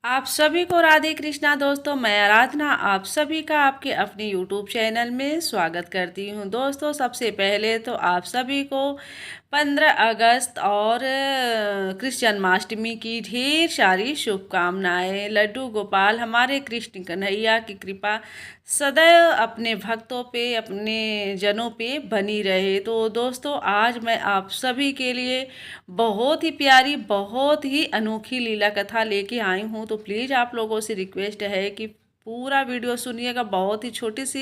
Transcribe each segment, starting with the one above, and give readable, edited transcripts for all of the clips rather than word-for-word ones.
आप सभी को राधे कृष्णा। दोस्तों, मैं आराधना आप सभी का आपके अपने यूट्यूब चैनल में स्वागत करती हूं। दोस्तों, सबसे पहले तो आप सभी को 15 अगस्त और कृष्ण जन्माष्टमी की ढेर सारी शुभकामनाएं। लड्डू गोपाल हमारे कृष्ण कन्हैया की कृपा सदैव अपने भक्तों पे, अपने जनों पे बनी रहे। तो दोस्तों, आज मैं आप सभी के लिए बहुत ही प्यारी, बहुत ही अनोखी लीला कथा लेके आई हूँ। तो प्लीज़ आप लोगों से रिक्वेस्ट है कि पूरा वीडियो सुनिएगा। बहुत ही छोटी सी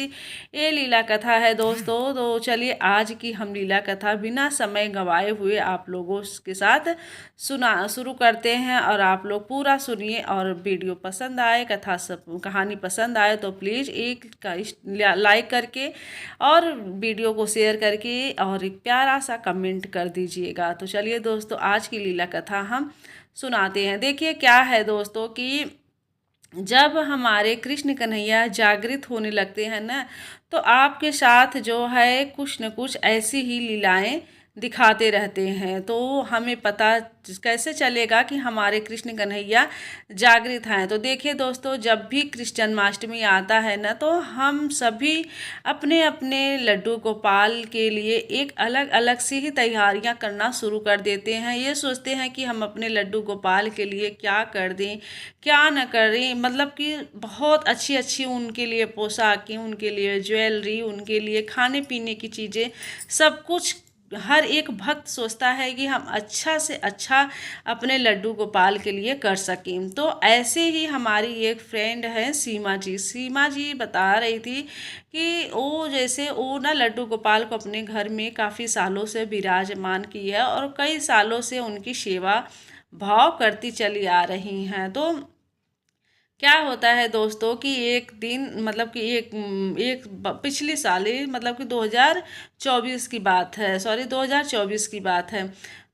ये लीला कथा है दोस्तों। तो चलिए आज की हम लीला कथा बिना समय गंवाए हुए आप लोगों के साथ सुना शुरू करते हैं। और आप लोग पूरा सुनिए, और वीडियो पसंद आए, कथा सब कहानी पसंद आए तो प्लीज़ एक लाइक करके और वीडियो को शेयर करके और एक प्यारा सा कमेंट कर दीजिएगा। तो चलिए दोस्तों, आज की लीला कथा हम सुनाते हैं। देखिए क्या है दोस्तों कि जब हमारे कृष्ण कन्हैया जागृत होने लगते हैं ना, तो आपके साथ जो है कुछ न कुछ ऐसी ही लीलाएं दिखाते रहते हैं। तो हमें पता कैसे चलेगा कि हमारे कृष्ण कन्हैया जागृत हैं। तो देखिए दोस्तों, जब भी कृष्ण जन्माष्टमी आता है ना, तो हम सभी अपने अपने लड्डू गोपाल के लिए एक अलग अलग सी ही तैयारियां करना शुरू कर देते हैं। ये सोचते हैं कि हम अपने लड्डू गोपाल के लिए क्या कर दें, क्या न करें। मतलब कि बहुत अच्छी अच्छी उनके लिए पोशाकें, उनके लिए ज्वेलरी, उनके लिए खाने पीने की चीज़ें, सब कुछ हर एक भक्त सोचता है कि हम अच्छा से अच्छा अपने लड्डू गोपाल के लिए कर सकें। तो ऐसे ही हमारी एक फ्रेंड है सीमा जी बता रही थी कि वो जैसे वो ना लड्डू गोपाल को अपने घर में काफ़ी सालों से विराजमान की है और कई सालों से उनकी सेवा भाव करती चली आ रही हैं। तो क्या होता है दोस्तों कि एक दिन, मतलब कि पिछले साल ही, मतलब कि 2024 की बात है, सॉरी 2024 की बात है।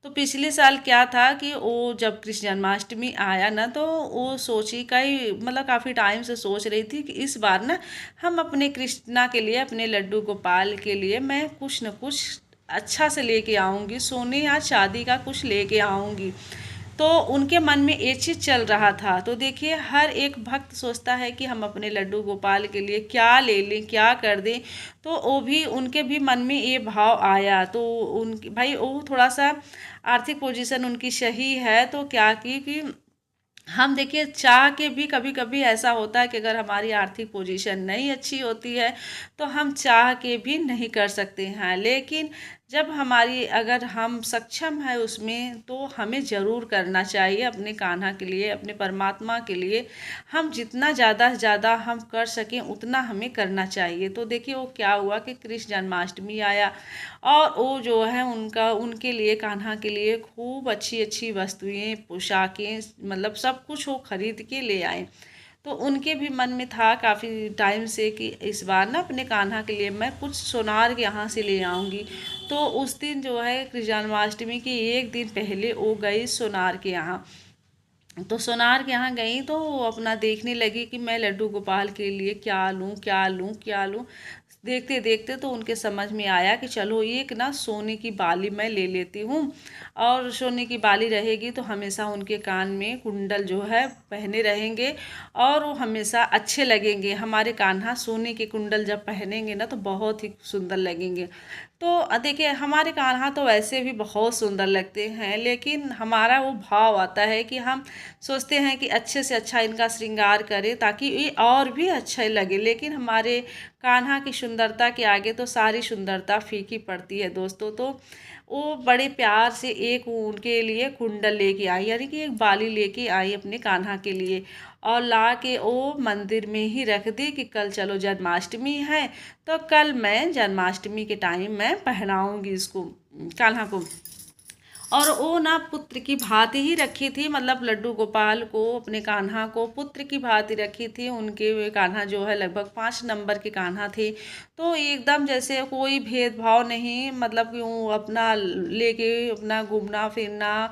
तो पिछले साल क्या था कि वो जब कृष्ण जन्माष्टमी आया ना, तो वो सोची कई, मतलब काफ़ी टाइम से सोच रही थी कि इस बार ना हम अपने कृष्णा के लिए, अपने लड्डू गोपाल के लिए मैं कुछ न कुछ अच्छा से लेके आऊँगी, सोने या शादी का कुछ लेके आऊँगी। तो उनके मन में ये चीज़ चल रहा था। तो देखिए, हर एक भक्त सोचता है कि हम अपने लड्डू गोपाल के लिए क्या ले लें, क्या कर दें। तो वो भी, उनके भी मन में ये भाव आया। तो उनकी भाई वो थोड़ा सा आर्थिक पोजीशन उनकी सही है। तो क्या की कि हम देखिए चाह के भी कभी कभी ऐसा होता है कि अगर हमारी आर्थिक पोजीशन नहीं अच्छी होती है तो हम चाह के भी नहीं कर सकते हैं। लेकिन जब हमारी, अगर हम सक्षम है उसमें, तो हमें ज़रूर करना चाहिए अपने कान्हा के लिए, अपने परमात्मा के लिए। हम जितना ज़्यादा से ज़्यादा हम कर सकें उतना हमें करना चाहिए। तो देखिए वो क्या हुआ कि कृष्ण जन्माष्टमी आया और वो जो है उनका, उनके लिए, कान्हा के लिए खूब अच्छी अच्छी वस्तुएं, पोशाकें, मतलब सब कुछ वो खरीद के ले आए। तो उनके भी मन में था काफ़ी टाइम से कि इस बार ना अपने कान्हा के लिए मैं कुछ सोनार के यहाँ से ले आऊँगी। तो उस दिन जो है कृष्ण जन्माष्टमी के एक दिन पहले वो गई सोनार के यहाँ। तो सोनार के यहाँ गई तो वो अपना देखने लगी कि मैं लड्डू गोपाल के लिए क्या लूँ, क्या लूँ, क्या लूँ। देखते देखते तो उनके समझ में आया कि चलो एक ना सोने की बाली मैं ले लेती हूँ। और सोने की बाली रहेगी तो हमेशा उनके कान में कुंडल जो है पहने रहेंगे और वो हमेशा अच्छे लगेंगे। हमारे कान्हा सोने के कुंडल जब पहनेंगे ना तो बहुत ही सुंदर लगेंगे। तो देखिए हमारे कान्हा तो वैसे भी बहुत सुंदर लगते हैं, लेकिन हमारा वो भाव आता है कि हम सोचते हैं कि अच्छे से अच्छा इनका श्रृंगार करें ताकि ये और भी अच्छे लगे। लेकिन हमारे कान्हा की सुंदरता के आगे तो सारी सुंदरता फीकी पड़ती है दोस्तों। तो वो बड़े प्यार से एक उनके लिए कुंडल लेके आई, यानी कि एक बाली लेके आई अपने कान्हा के लिए, और ला के वो मंदिर में ही रख दी कि कल चलो जन्माष्टमी है, तो कल मैं जन्माष्टमी के टाइम मैं पहनाऊंगी इसको, कान्हा को। और वो ना पुत्र की भांति ही रखी थी, मतलब लड्डू गोपाल को, अपने कान्हा को पुत्र की भांति रखी थी। उनके वे कान्हा जो है लगभग 5 नंबर के कान्हा थे। तो एकदम जैसे कोई भेदभाव नहीं, मतलब कि वो अपना लेके अपना घूमना फिरना,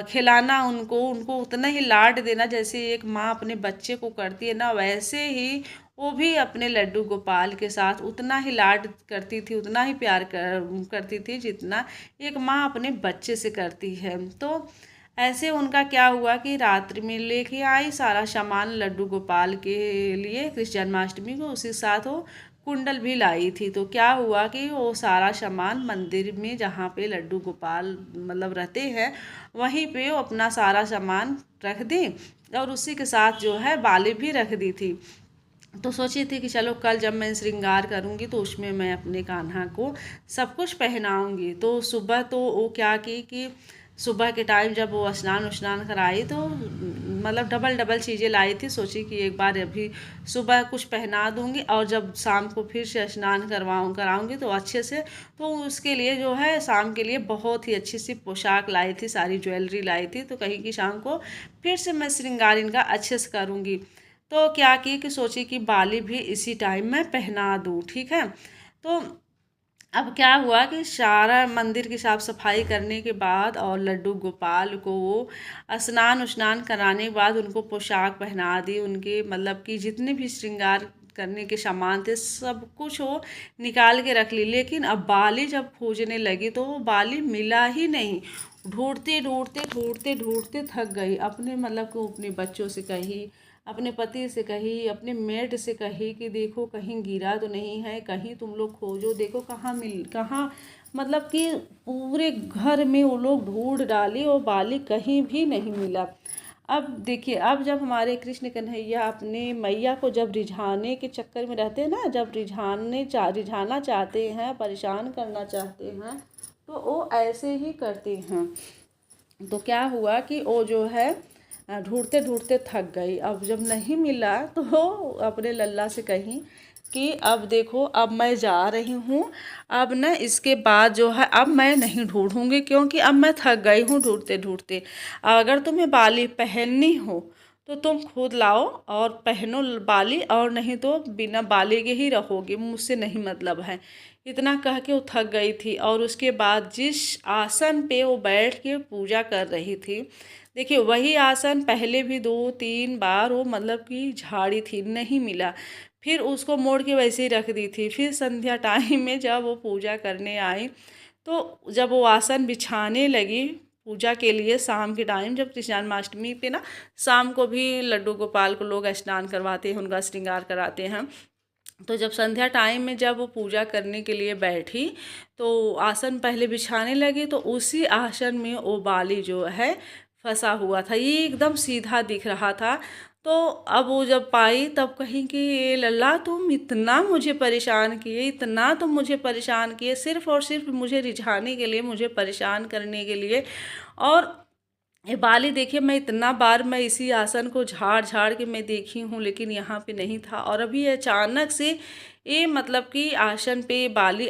खिलाना उनको, उनको उतना ही लाड देना जैसे एक माँ अपने बच्चे को करती है ना, वैसे ही वो भी अपने लड्डू गोपाल के साथ उतना ही लाड करती थी, उतना ही प्यार करती थी जितना एक माँ अपने बच्चे से करती है। तो ऐसे उनका क्या हुआ कि रात्रि में लेके आई सारा सामान लड्डू गोपाल के लिए कृष्ण जन्माष्टमी को, उसी साथ वो कुंडल भी लाई थी। तो क्या हुआ कि वो सारा सामान मंदिर में जहाँ पे लड्डू गोपाल मतलब रहते हैं वहीं पे वो अपना सारा सामान रख दी, और उसी के साथ जो है बाली भी रख दी थी। तो सोची थी कि चलो कल जब मैं श्रृंगार करूँगी तो उसमें मैं अपने कान्हा को सब कुछ पहनाऊँगी। तो सुबह तो वो क्या की कि सुबह के टाइम जब वो स्नान उस्नान कराई तो मतलब डबल डबल चीज़ें लाई थी। सोची कि एक बार अभी सुबह कुछ पहना दूँगी और जब शाम को फिर से स्नान कराऊँगी तो अच्छे से। तो उसके लिए जो है शाम के लिए बहुत ही अच्छी सी पोशाक लाई थी, सारी ज्वेलरी लाई थी। तो कहीं कि शाम को फिर से मैं श्रृंगार इनका अच्छे से करूँगी। तो क्या की कि सोची कि बाली भी इसी टाइम में पहना दूँ, ठीक है। तो अब क्या हुआ कि सारा मंदिर की साफ सफाई करने के बाद और लड्डू गोपाल को स्नान उस्नान कराने के बाद उनको पोशाक पहना दी, उनके मतलब कि जितने भी श्रृंगार करने के सामान थे सब कुछ वो निकाल के रख ली। लेकिन अब बाली जब खोजने लगी तो वो बाली मिला ही नहीं। ढूंढते ढूंढते ढूंढते ढूंढते थक गई। अपने मतलब को अपने बच्चों से कही, अपने पति से कही, अपने मेड से कही कि देखो कहीं गिरा तो नहीं है, कहीं तुम लोग खोजो देखो कहाँ मतलब कि पूरे घर में वो लोग ढूंढ डाली और बाली कहीं भी नहीं मिला। अब देखिए, अब जब हमारे कृष्ण कन्हैया अपने मैया को जब रिझाने के चक्कर में रहते हैं ना, जब रिझाना चाहते हैं, परेशान करना चाहते हैं, तो वो ऐसे ही करते हैं। तो क्या हुआ कि वो जो है ढूंढते ढूंढते थक गई। अब जब नहीं मिला तो अपने लल्ला से कही कि अब देखो अब मैं जा रही हूँ, अब ना इसके बाद जो है अब मैं नहीं ढूंढूंगी क्योंकि अब मैं थक गई हूँ ढूंढते ढूंढते। अगर तुम्हें बाली पहननी हो तो तुम खुद लाओ और पहनो बाली, और नहीं तो बिना बाली के ही रहोगे, मुझसे नहीं मतलब है। इतना कह के वो थक गई थी। और उसके बाद जिस आसन पे वो बैठ के पूजा कर रही थी, देखिए वही आसन पहले भी 2-3 बार वो मतलब कि झाड़ी थी, नहीं मिला। फिर उसको मोड़ के वैसे ही रख दी थी। फिर संध्या टाइम में जब वो पूजा करने आई तो जब वो आसन बिछाने लगी पूजा के लिए, शाम के टाइम जब कृष्ण जन्माष्टमी पे ना शाम को भी लड्डू गोपाल को लोग स्नान करवाते हैं, उनका श्रृंगार कराते हैं। तो जब संध्या टाइम में जब वो पूजा करने के लिए बैठी तो आसन पहले बिछाने लगी तो उसी आसन में वो बाली जो है फंसा हुआ था, ये एकदम सीधा दिख रहा था। तो अब वो जब पाई तब कहीं कि ये लल्ला तुम इतना मुझे परेशान किए, इतना तुम मुझे परेशान किए, सिर्फ़ और सिर्फ मुझे रिझाने के लिए, मुझे परेशान करने के लिए। और ये बाली देखिए, मैं इतना बार मैं इसी आसन को झाड़ झाड़ के मैं देखी हूँ लेकिन यहाँ पे नहीं था। और अभी अचानक से ये मतलब कि आसन पे बाली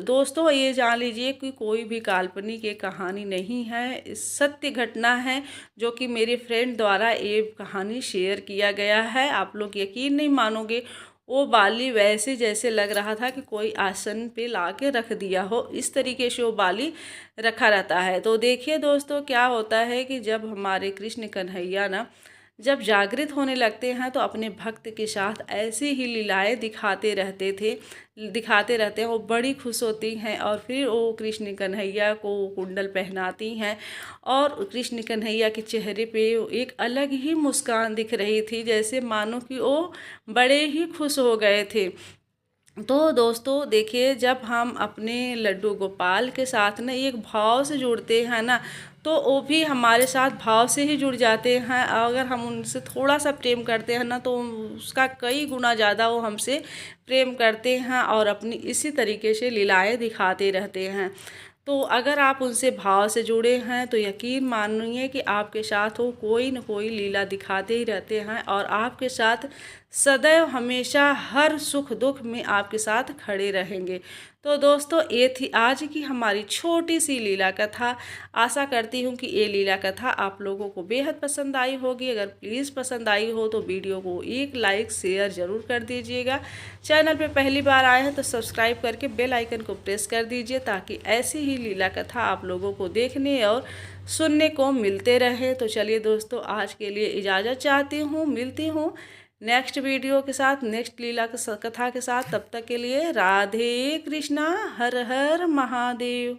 दोस्तों ये जान लीजिए कि कोई भी काल्पनिक ये कहानी नहीं है, सत्य घटना है जो कि मेरे फ्रेंड द्वारा ये कहानी शेयर किया गया है। आप लोग यकीन नहीं मानोगे, वो बाली वैसे जैसे लग रहा था कि कोई आसन पे ला के रख दिया हो, इस तरीके से वो बाली रखा रहता है। तो देखिए दोस्तों, क्या होता है कि जब हमारे कृष्ण कन्हैया ना जब जागृत होने लगते हैं तो अपने भक्त के साथ ऐसी ही लीलाएं दिखाते रहते हैं। वो बड़ी खुश होती हैं और फिर वो कृष्ण कन्हैया को कुंडल पहनाती हैं और कृष्ण कन्हैया के चेहरे पे एक अलग ही मुस्कान दिख रही थी, जैसे मानो कि वो बड़े ही खुश हो गए थे। तो दोस्तों देखिए, जब हम अपने लड्डू गोपाल के साथ ना एक भाव से जुड़ते हैं ना, तो वो भी हमारे साथ भाव से ही जुड़ जाते हैं। अगर हम उनसे थोड़ा सा प्रेम करते हैं ना तो उसका कई गुना ज़्यादा वो हमसे प्रेम करते हैं और अपनी इसी तरीके से लीलाएं दिखाते रहते हैं। तो अगर आप उनसे भाव से जुड़े हैं तो यकीन मानिए कि आपके साथ वो कोई न कोई लीला दिखाते ही रहते हैं और आपके साथ सदैव हमेशा हर सुख दुख में आपके साथ खड़े रहेंगे। तो दोस्तों, ये थी आज की हमारी छोटी सी लीला कथा। आशा करती हूँ कि ये लीला कथा आप लोगों को बेहद पसंद आई होगी। अगर प्लीज़ पसंद आई हो तो वीडियो को एक लाइक शेयर ज़रूर कर दीजिएगा। चैनल पे पहली बार आए हैं तो सब्सक्राइब करके बेल आइकन को प्रेस कर दीजिए ताकि ऐसी ही लीला कथा आप लोगों को देखने और सुनने को मिलते रहे। तो चलिए दोस्तों, आज के लिए इजाज़त चाहती हूँ, मिलती हूँ नेक्स्ट वीडियो के साथ, नेक्स्ट लीला कथा के साथ। तब तक के लिए राधे कृष्णा, हर हर महादेव।